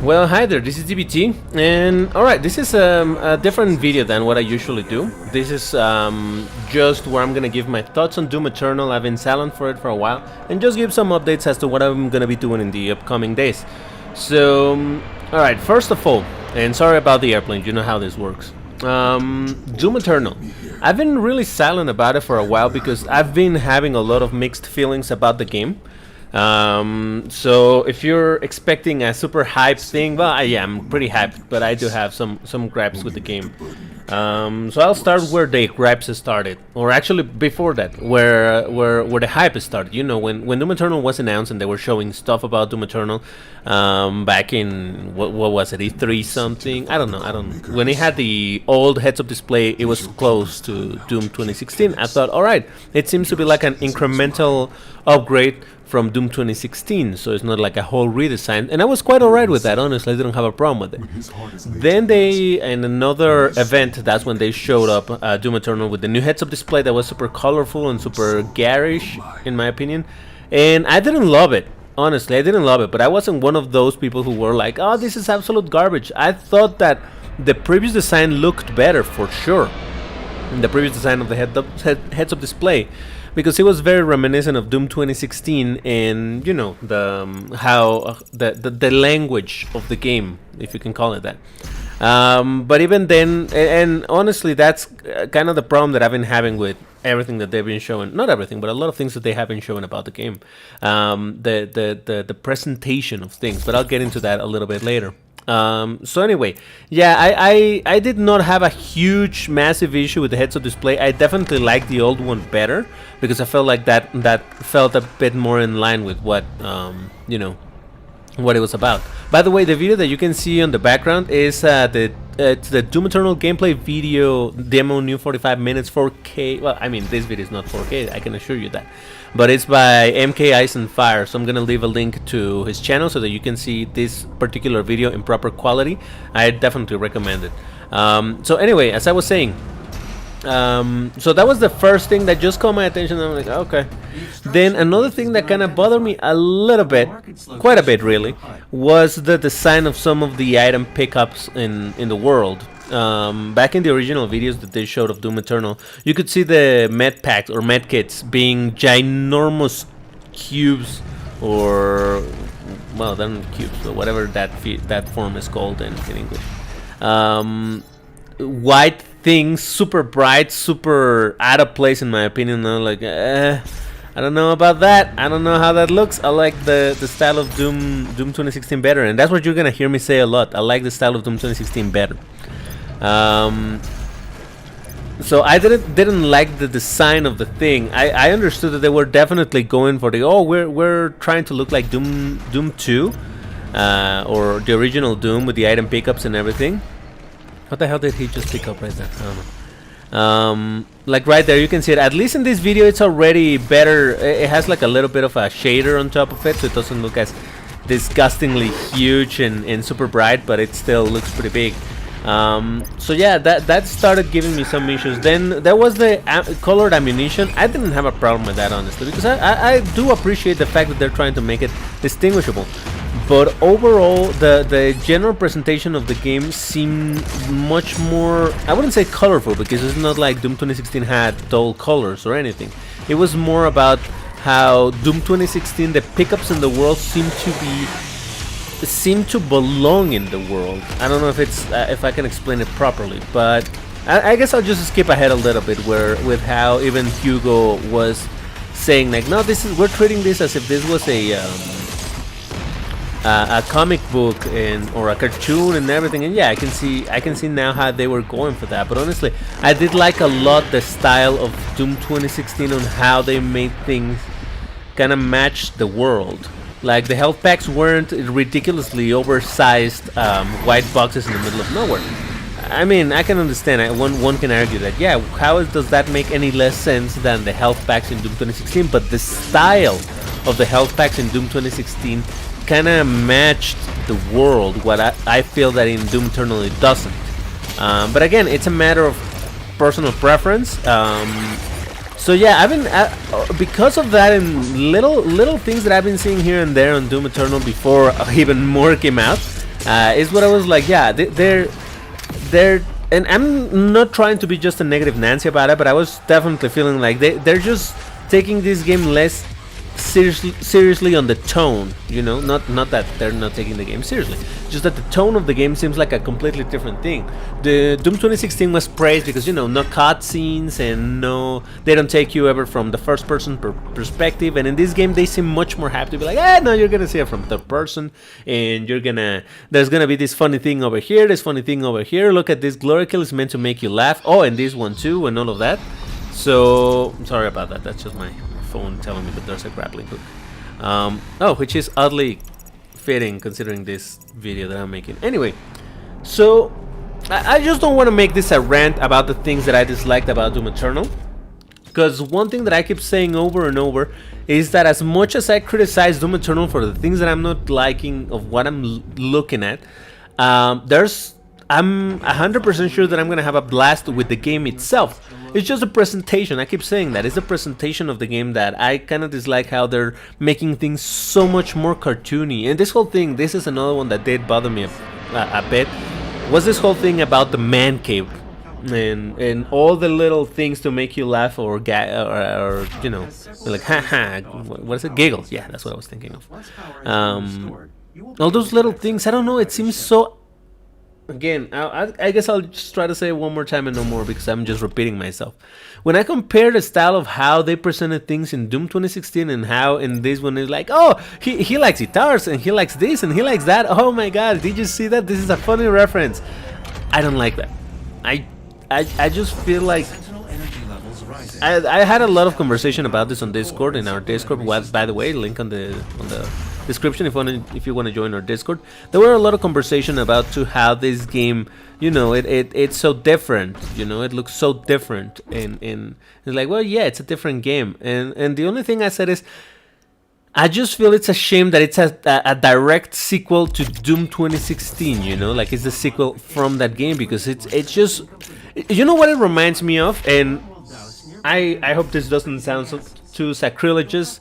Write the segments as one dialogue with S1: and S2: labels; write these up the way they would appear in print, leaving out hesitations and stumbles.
S1: Well, hi there, this is D4T, and alright, this is a different video than what I usually do. This is just where I'm gonna give my thoughts on Doom Eternal. I've been silent for it for a while, and just give some updates as to what I'm gonna be doing in the upcoming days. So, alright, first of all, and sorry about the airplane, you know how this works. Doom Eternal. I've been really silent about it for a while because I've been having a lot of mixed feelings about the game. So if you're expecting a super hype thing, well, yeah, I'm pretty hyped, but I do have some gripes with the game. So I'll start where the gripes started, or actually before that, where the hype started. You know, when Doom Eternal was announced and they were showing stuff about Doom Eternal, back in what was it, E3 something? I don't know. When it had the old heads-up display, it was close to Doom 2016. I thought, all right, it seems to be like an incremental upgrade from Doom 2016, so it's not like a whole redesign, and I was quite alright with that. Honestly, I didn't have a problem with it. Then they, in another event, that's when they showed up Doom Eternal with the new heads-up display that was super colorful and super garish, in my opinion, and I didn't love it. Honestly, I didn't love it, but I wasn't one of those people who were like, oh, this is absolute garbage. I thought that the previous design looked better, for sure, the previous design of the heads-up display, because it was very reminiscent of Doom 2016, and you know the how the language of the game, if you can call it that. But even then, and honestly, that's kind of the problem that I've been having with everything that they've been showing. Not everything, but a lot of things that they have been showing about the game. The presentation of things, but I'll get into that a little bit later. So anyway, yeah, I did not have a huge, massive issue with the heads-up display. I definitely liked the old one better because I felt like that felt a bit more in line with what you know, what it was about. By the way, the video that you can see on the background is it's the Doom Eternal gameplay video demo, new 45 minutes, 4K. Well, I mean, this video is not 4K, I can assure you that. But it's by MK Ice and Fire, so I'm gonna leave a link to his channel so that you can see this particular video in proper quality. I definitely recommend it. So anyway, as I was saying, so that was the first thing that just caught my attention. I'm like, okay. Then another thing that kind of bothered me a little bit, quite a bit really, was the design of some of the item pickups in the world. Back in the original videos that they showed of Doom Eternal, you could see the med packs or med kits being ginormous cubes, or well, they're not cubes, but whatever that form is called in English. White things, super bright, super out of place in my opinion. I'm like, I don't know about that. I don't know how that looks. I like the style of Doom 2016 better, and that's what you're gonna hear me say a lot. I like the style of Doom 2016 better. So I didn't like the design of the thing. I understood that they were definitely going for the, oh, we're trying to look like Doom 2, or the original Doom with the item pickups and everything. What the hell did he just pick up right there? I don't know. Like right there, you can see it. At least in this video, it's already better. It has like a little bit of a shader on top of it, so it doesn't look as disgustingly huge and super bright, but it still looks pretty big. So yeah, that started giving me some issues. Then there was the colored ammunition. I didn't have a problem with that, honestly, because I do appreciate the fact that they're trying to make it distinguishable. But overall, the general presentation of the game seemed much more, I wouldn't say colorful, because it's not like Doom 2016 had dull colors or anything. It was more about how Doom 2016, the pickups in the world seem to belong in the world. I don't know if it's if I can explain it properly, but I guess I'll just skip ahead a little bit with how even Hugo was saying like, no, we're treating this as if this was a comic book or a cartoon and everything. And yeah, I can see now how they were going for that. But honestly, I did like a lot the style of Doom 2016 on how they made things kind of match the world. Like the health packs weren't ridiculously oversized white boxes in the middle of nowhere. I mean, I can understand. One can argue that, yeah, how does that make any less sense than the health packs in Doom 2016? But the style of the health packs in Doom 2016 kind of matched the world, what I feel that in Doom Eternal it doesn't. But again, it's a matter of personal preference. So yeah, I've been because of that and little things that I've been seeing here and there on Doom Eternal before even more came out. is what I was like. Yeah, they're, and I'm not trying to be just a negative Nancy about it, but I was definitely feeling like they're just taking this game less seriously on the tone, you know, not that they're not taking the game seriously, just that the tone of the game seems like a completely different thing. The Doom 2016 was praised because, you know, no cutscenes and they don't take you ever from the first person perspective, and in this game they seem much more happy to be like, no, you're gonna see it from third person, and there's gonna be this funny thing over here, this funny thing over here, look at this glory kill, is meant to make you laugh, and this one too, and all of that. So sorry about that, that's just my phone telling me that there's a grappling hook, which is oddly fitting considering this video that I'm making. Anyway, so I just don't want to make this a rant about the things that I disliked about Doom Eternal, because one thing that I keep saying over and over is that as much as I criticize Doom Eternal for the things that I'm not liking of what I'm looking at, I'm 100% sure that I'm gonna have a blast with the game itself. It's just a presentation. I keep saying that. It's a presentation of the game that I kind of dislike, how they're making things so much more cartoony. And this whole thing, this is another one that did bother me a bit, was this whole thing about the man cave. And all the little things to make you laugh or you know, like, haha, what is it? Giggles. Yeah, that's what I was thinking of. All those little things, I don't know, it seems so... Again, I guess I'll just try to say it one more time and no more, because I'm just repeating myself. When I compare the style of how they presented things in Doom 2016 and how in this one is like, he likes guitars and he likes this and he likes that. Oh my god, did you see that? This is a funny reference. I don't like that. I just feel like... I had a lot of conversation about this on Discord, in our Discord, by the way, link on the description if you want to join our Discord. There were a lot of conversation about how this game, you know, it's so different, you know, it looks so different, and it's like, well, yeah, it's a different game, and the only thing I said is, I just feel it's a shame that it's a direct sequel to Doom 2016, you know, like it's a sequel from that game, because it's just, you know what it reminds me of, and I hope this doesn't sound too sacrilegious,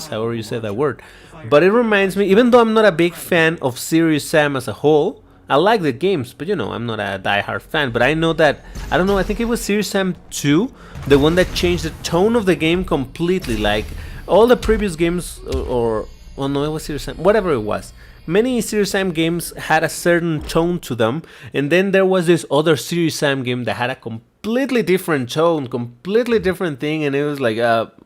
S1: however you say that word, but it reminds me, even though I'm not a big fan of Serious Sam as a whole, I like the games, but you know, I'm not a die-hard fan, but I know that, I don't know, I think it was Serious Sam 2, the one that changed the tone of the game completely. Like, all the previous games, well, no, it was Serious Sam, whatever it was, many Serious Sam games had a certain tone to them, and then there was this other Serious Sam game that had a completely different tone, completely different thing, and it was like,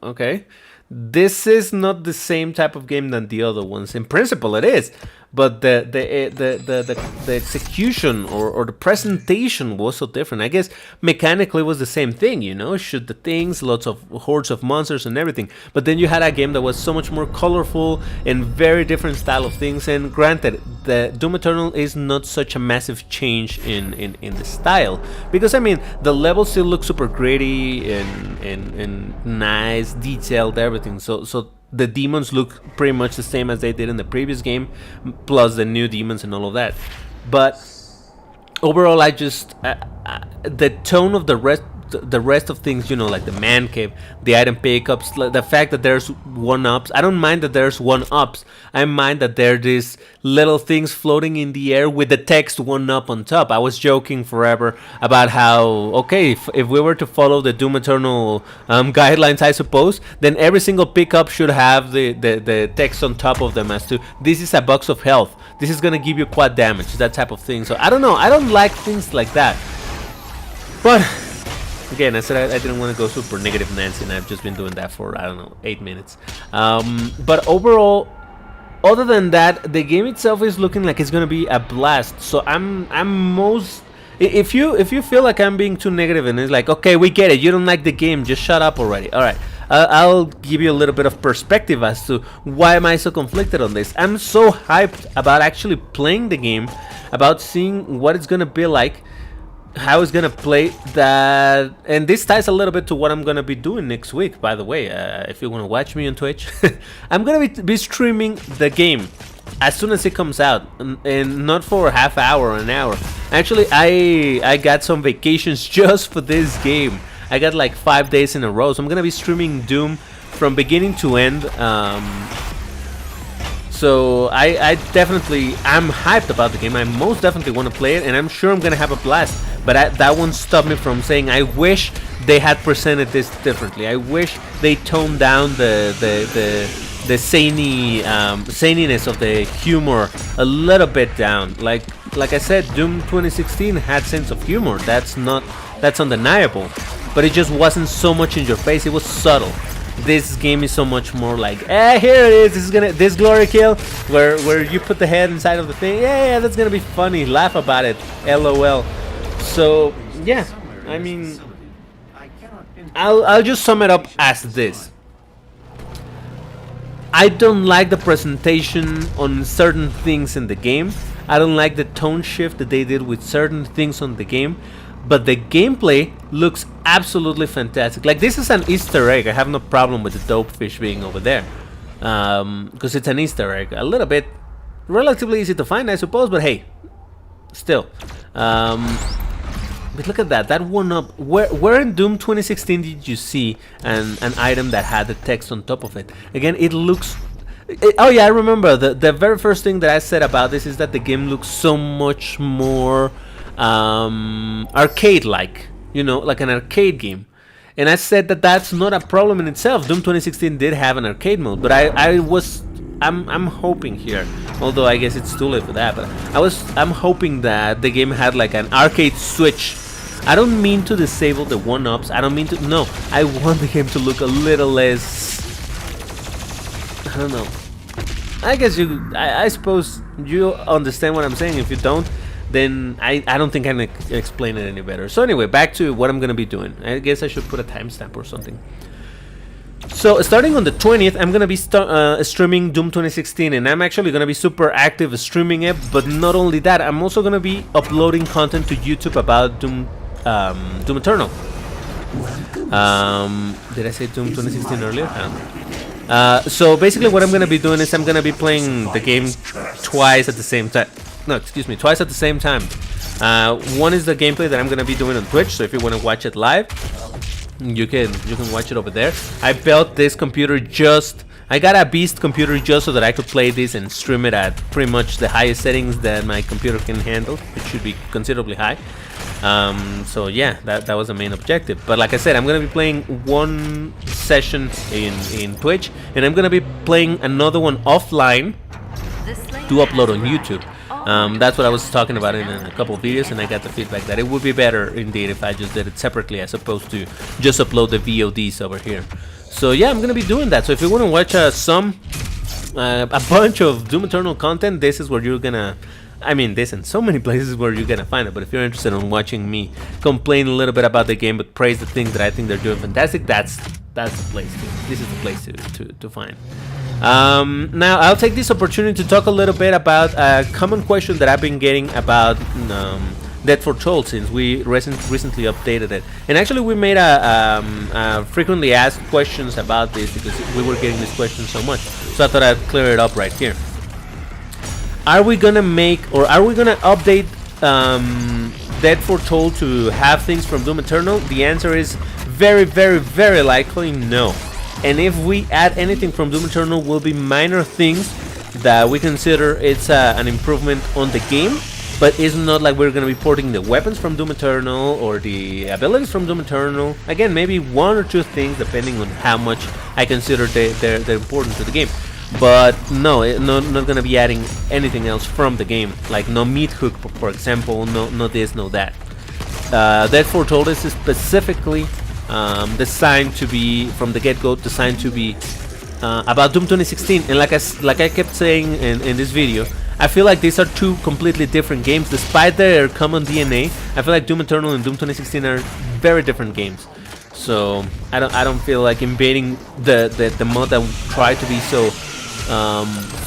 S1: okay, this is not the same type of game than the other ones. In principle, it is, but the execution or the presentation was so different. I guess mechanically it was the same thing, you know, shoot the things, lots of hordes of monsters and everything. But then you had a game that was so much more colorful and very different style of things. And granted, the Doom Eternal is not such a massive change in the style, because I mean, the levels still look super gritty and nice, detailed, everything. So the demons look pretty much the same as they did in the previous game, plus the new demons and all of that. But overall, I just the tone of the rest of things, you know, like the man cave, the item pickups, the fact that there's one-ups. I don't mind that there's one-ups. I mind that there are these little things floating in the air with the text one-up on top. I was joking forever about how, okay, if we were to follow the Doom Eternal guidelines, I suppose, then every single pickup should have the text on top of them as to, this is a box of health, this is gonna give you quad damage, that type of thing. So I don't know, I don't like things like that. But again, I said I didn't want to go super negative Nancy, and I've just been doing that for, I don't know, 8 minutes. But overall, other than that, the game itself is looking like it's gonna be a blast. So I'm most... If you feel like I'm being too negative and it's like, okay, we get it, you don't like the game, just shut up already. Alright, I'll give you a little bit of perspective as to why am I so conflicted on this. I'm so hyped about actually playing the game, about seeing what it's gonna be like, how it's gonna play, that, and this ties a little bit to what I'm gonna be doing next week, by the way. If you want to watch me on Twitch, I'm gonna be streaming the game as soon as it comes out, and not for a half hour or an hour. Actually, I got some vacations just for this game. I got like 5 days in a row, so I'm gonna be streaming Doom from beginning to end. So I definitely am hyped about the game. I most definitely want to play it, and I'm sure I'm gonna have a blast. But that won't stop me from saying I wish they had presented this differently. I wish they toned down the zaniness of the humor a little bit down. Like I said, Doom 2016 had sense of humor. That's undeniable. But it just wasn't so much in your face. It was subtle. This game is so much more like, here it is. This glory kill where you put the head inside of the thing. Yeah, that's gonna be funny. Laugh about it. LOL. So yeah, I mean, I'll just sum it up as this. I don't like the presentation on certain things in the game. I don't like the tone shift that they did with certain things on the game. But the gameplay looks absolutely fantastic. Like, this is an Easter egg. I have no problem with the dope fish being over there. Because it's an Easter egg. A little bit relatively easy to find, I suppose. But hey, still. But look at that. That one up. Where in Doom 2016 did you see an item that had the text on top of it? Again, it looks... oh yeah, I remember. The very first thing that I said about this is that the game looks so much more... arcade-like, you know, like an arcade game. And I said that that's not a problem in itself. Doom 2016 did have an arcade mode, but I'm hoping here, although I guess it's too late for that, but I'm hoping that the game had like an arcade switch. I don't mean to disable the one-ups. I don't mean to, no, I want the game to look a little less, I don't know. I guess I suppose you understand what I'm saying. If you don't, then I don't think I can explain it any better. So anyway, back to what I'm gonna be doing. I guess I should put a timestamp or something. So starting on the 20th, I'm gonna be streaming Doom 2016, and I'm actually gonna be super active streaming it. But not only that, I'm also gonna be uploading content to YouTube about Doom Eternal. Did I say Doom 2016 earlier? I don't know. So basically, what I'm gonna be doing is I'm gonna be playing the game twice at the same time. No, excuse me, twice at the same time. One is the gameplay that I'm gonna be doing on Twitch, so if you want to watch it live, you can watch it over there. I built this computer I got a beast computer just so that I could play this and stream it at pretty much the highest settings that my computer can handle, which should be considerably high. So yeah, that was the main objective. But like I said, I'm gonna be playing one session in Twitch, and I'm gonna be playing another one offline to upload on YouTube. That's what I was talking about in a couple of videos, and I got the feedback that it would be better indeed if I just did it separately as opposed to just upload the VODs over here. So yeah, I'm gonna be doing that. So if you want to watch a bunch of Doom Eternal content, this is where you're gonna, I mean, there's in so many places where you're gonna find it. But if you're interested in watching me complain a little bit about the game but praise the things that I think they're doing fantastic, that's the place this is the place to find. Now I'll take this opportunity to talk a little bit about a common question that I've been getting about Death Foretold since we recently updated it. And actually we made a frequently asked questions about this because we were getting this question so much. So I thought I'd clear it up right here. Are we gonna update Death Foretold to have things from Doom Eternal? The answer is very, very, very likely no. And if we add anything from Doom Eternal, will be minor things that we consider it's an improvement on the game, but it's not like we're going to be porting the weapons from Doom Eternal or the abilities from Doom Eternal. Again, maybe one or two things depending on how much I consider they're important to the game. But no, not going to be adding anything else from the game, like no meat hook, for example, no this, no that. Death Foretold is specifically designed to be, from the get-go, designed to be about Doom 2016. And like I kept saying in this video, I feel like these are two completely different games. Despite their common DNA, I feel like Doom Eternal and Doom 2016 are very different games. So I don't feel like invading the mod that tried to be so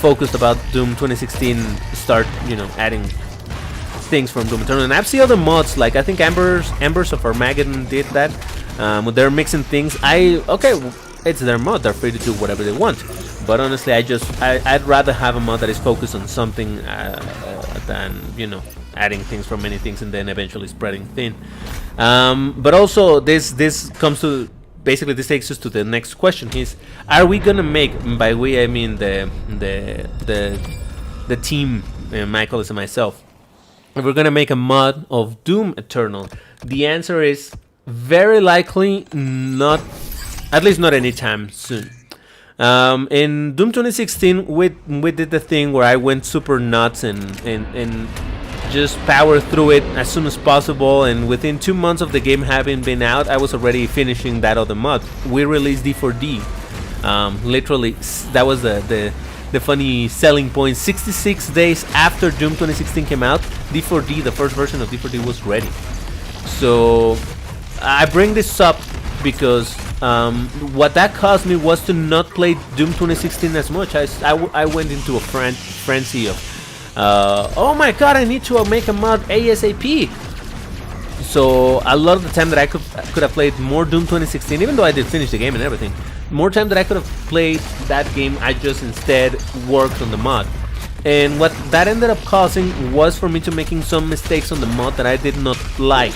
S1: focused about Doom 2016 start, you know, adding things from Doom Eternal. And I've seen other mods, like I think Embers of Armageddon did that. They're mixing things. Okay, it's their mod, they're free to do whatever they want. But honestly, I'd rather have a mod that is focused on something than, you know, adding things from many things and then eventually spreading thin. But also this comes to basically this takes us to the next question. Are we gonna make, by we I mean the team, Michael and myself, if we're gonna make a mod of Doom Eternal? The answer is very likely not, at least not anytime soon. In Doom 2016, we did the thing where I went super nuts and just powered through it as soon as possible, and within 2 months of the game having been out, I was already finishing that other mod. We released D4T. Literally, that was the funny selling point. 66 days after Doom 2016 came out, D4T, the first version of D4T, was ready. So I bring this up because what that caused me was to not play Doom 2016 as much. I went into a frenzy of oh my god, I need to make a mod ASAP. So a lot of the time that I could have played more Doom 2016, even though I did finish the game and everything, more time that I could have played that game, I just instead worked on the mod. And what that ended up causing was for me to making some mistakes on the mod that I did not like.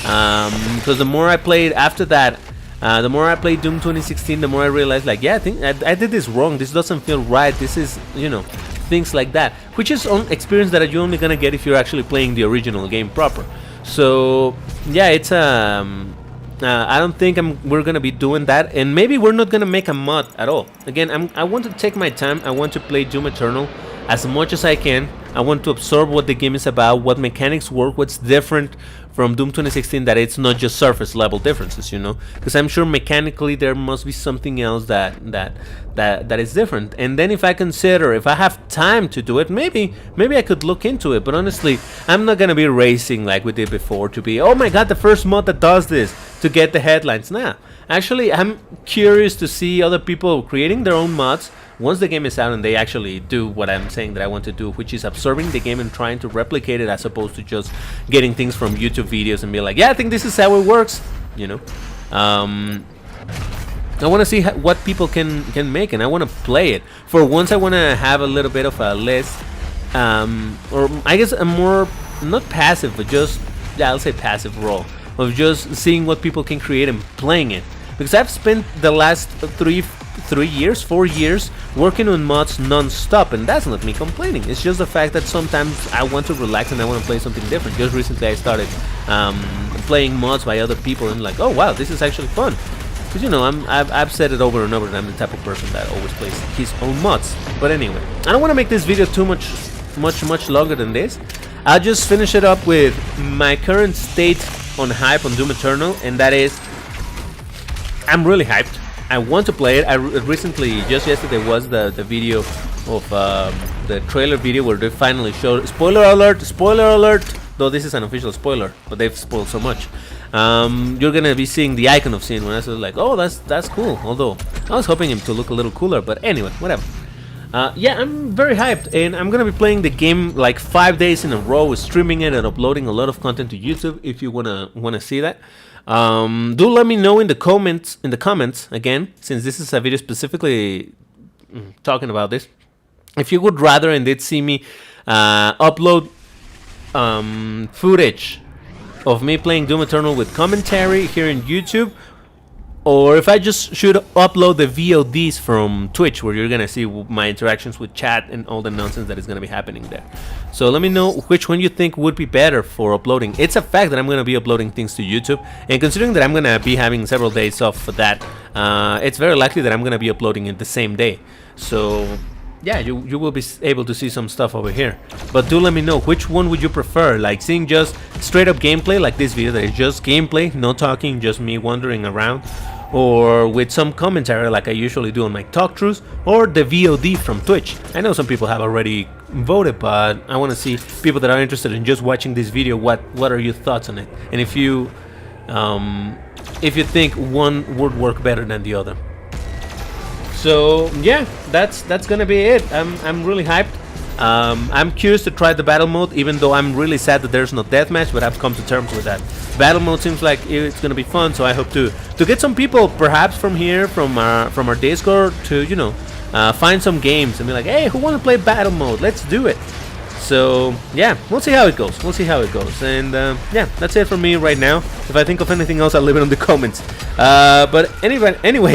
S1: Because the more I played after that, the more I played Doom 2016, the more I realized, like, yeah, I think I did this wrong. This doesn't feel right. This is, you know, things like that. Which is an experience that you're only gonna get if you're actually playing the original game proper. So yeah, it's I don't think we're gonna be doing that, and maybe we're not gonna make a mod at all. Again, I want to take my time. I want to play Doom Eternal as much as I can. I want to absorb what the game is about, what mechanics work, what's different from Doom 2016, that it's not just surface level differences, you know, because I'm sure mechanically there must be something else that is different. And then if I have time to do it, maybe I could look into it. But honestly, I'm not gonna be racing like we did before to be, oh my god, the first mod that does this, to get the headlines. Nah, actually, I'm curious to see other people creating their own mods once the game is out and they actually do what I'm saying that I want to do, which is absorbing the game and trying to replicate it, as opposed to just getting things from YouTube videos and be like, yeah, I think this is how it works, you know. I want to see what people can make, and I want to play it. For once, I want to have a little bit of a list, or I guess a more, not passive, but just, yeah, I'll say passive role of just seeing what people can create and playing it. Because I've spent the last 4 years working on mods non-stop, and that's not me complaining. It's just the fact that sometimes I want to relax and I want to play something different. Just recently I started playing mods by other people, and like, oh wow, this is actually fun. Because, you know, I've said it over and over that I'm the type of person that always plays his own mods. But anyway, I don't want to make this video too much longer than this. I'll just finish it up with my current state on hype on Doom Eternal, and that is, I'm really hyped. I want to play it. I recently, just yesterday, was the video of the trailer video where they finally showed, spoiler alert, though this is an official spoiler, but they've spoiled so much. You're gonna be seeing the icon of Sin, when I was like, oh, that's cool. Although I was hoping him to look a little cooler, but anyway, whatever. Yeah, I'm very hyped, and I'm gonna be playing the game like 5 days in a row, streaming it and uploading a lot of content to YouTube. If you wanna see that, do let me know in the comments again, since this is a video specifically talking about this, if you would rather indeed see me upload footage of me playing Doom Eternal with commentary here in YouTube, or if I just should upload the VODs from Twitch, where you're gonna see my interactions with chat and all the nonsense that is gonna be happening there. So let me know which one you think would be better for uploading. It's a fact that I'm gonna be uploading things to YouTube, and considering that I'm gonna be having several days off for that, it's very likely that I'm gonna be uploading it the same day. So yeah, you will be able to see some stuff over here. But do let me know, which one would you prefer? Like seeing just straight up gameplay like this video that is just gameplay, no talking, just me wandering around, or with some commentary like I usually do on my talk-throughs, or the VOD from Twitch. I know some people have already voted, but I want to see people that are interested in just watching this video, what are your thoughts on it, and if you think one would work better than the other. So yeah, that's gonna be it. I'm really hyped. I'm curious to try the battle mode, even though I'm really sad that there's no deathmatch, but I've come to terms with that. Battle mode seems like it's gonna be fun, so I hope to get some people, perhaps from here, from our Discord, to, you know, find some games and be like, hey, who wanna play battle mode? Let's do it. So yeah, we'll see how it goes. And yeah, that's it for me right now. If I think of anything else, I'll leave it in the comments. But anyway,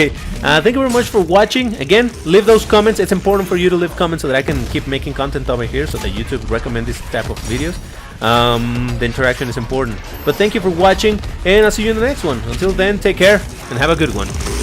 S1: thank you very much for watching. Again, leave those comments. It's important for you to leave comments so that I can keep making content over here, so that YouTube recommend this type of videos. The interaction is important. But thank you for watching, and I'll see you in the next one. Until then, take care and have a good one.